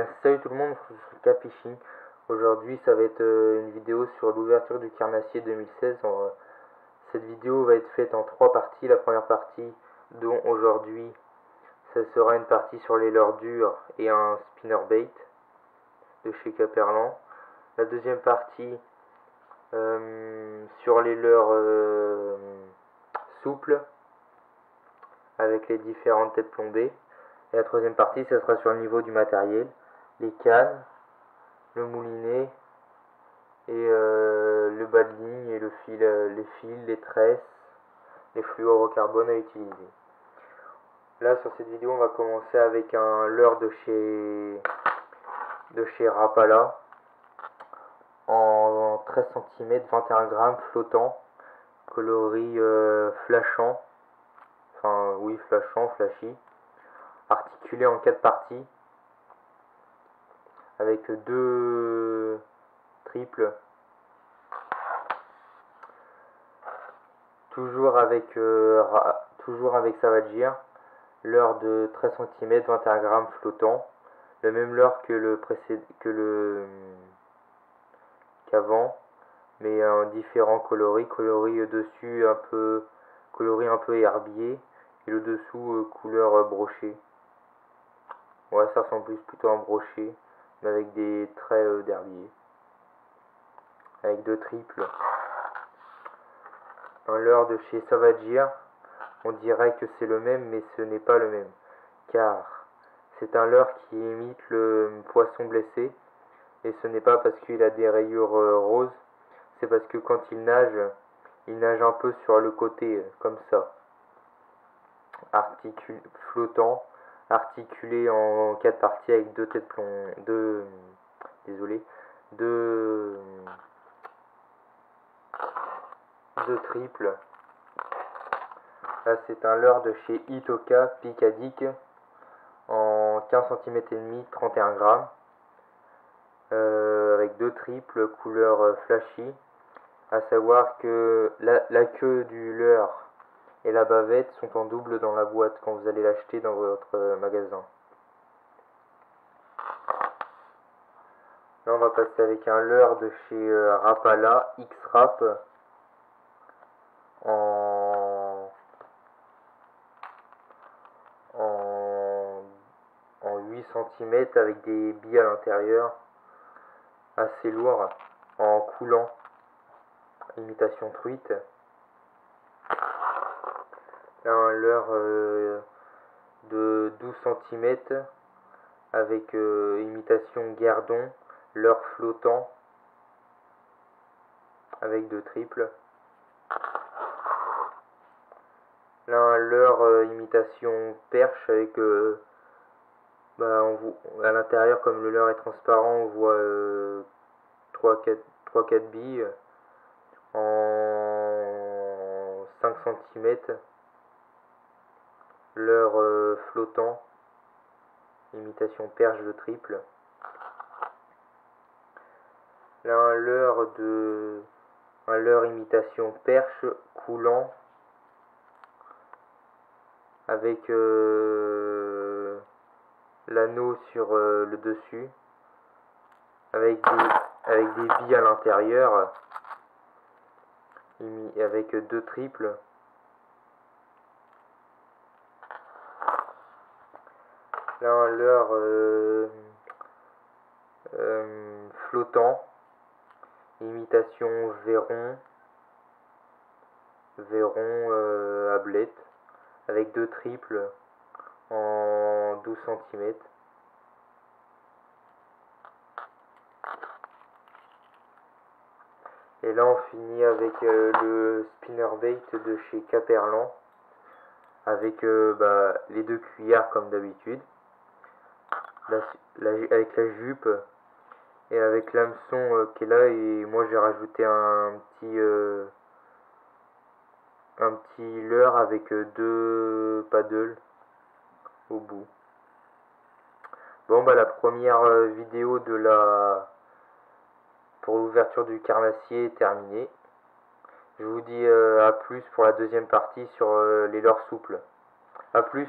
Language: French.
bien, salut tout le monde, je suis Capifishing. Aujourd'hui, ça va être une vidéo sur l'ouverture du carnassier 2016. Cette vidéo va être faite en 3 parties. La première partie, dont aujourd'hui, ça sera une partie sur les leurres dures et un spinnerbait de chez Caperlan. La deuxième partie, sur les leurres souples, avec les différentes têtes plombées. Et la troisième partie, ça sera sur le niveau du matériel, les cannes, le moulinet et le bas de ligne et le fil, les fils, les tresses, les fluorocarbone à utiliser. Là, sur cette vidéo, on va commencer avec un leurre de chez Rapala en 13 cm, 21 grammes, flottant, coloris flashant, enfin oui, flashant, flashy, articulé en 4 parties avec 2 triples, toujours avec Savagir, leurre de 13 cm, 21 grammes, flottant, le même leurre qu'avant, mais un différent coloris dessus un peu coloris un peu herbier et le dessous couleur broché. Ouais, ça ressemble plutôt à un brochet, mais avec des traits d'herbier, avec 2 triples. Un leurre de chez Savagir, on dirait que c'est le même, mais ce n'est pas le même, car c'est un leurre qui imite le poisson blessé, et ce n'est pas parce qu'il a des rayures roses, c'est parce que quand il nage un peu sur le côté, comme ça, flottant, articulé en 4 parties avec 2 têtes deux triples. Là, c'est un leurre de chez Itoka Picadic en 15 cm et demi, 31 grammes, avec 2 triples couleur flashy. À savoir que la queue du leurre et la bavette sont en double dans la boîte quand vous allez l'acheter dans votre magasin. Là, on va passer avec un leurre de chez Rapala X-Rap en 8 cm avec des billes à l'intérieur, assez lourd, en coulant, imitation truite. Là, un leurre de 12 cm avec imitation gardon, leurre flottant avec 2 triples. Là, un leurre imitation perche avec à l'intérieur, comme le leurre est transparent, on voit 3-4 billes en 5 cm, leurre flottant, imitation perche de triple. Là, un leurre imitation perche coulant avec l'anneau sur le dessus, avec des billes à l'intérieur, avec 2 triples. Là, un leurre flottant, imitation à blette, avec 2 triples en 12 cm. Et là, on finit avec le spinnerbait de chez Caperlan, avec les 2 cuillères comme d'habitude, avec la jupe et avec l'hameçon qui est là. Et moi, j'ai rajouté un petit leurre avec 2 paddles au bout. Bon, la première vidéo pour l'ouverture du carnassier est terminée. Je vous dis à plus pour la deuxième partie sur les leurres souples. A plus.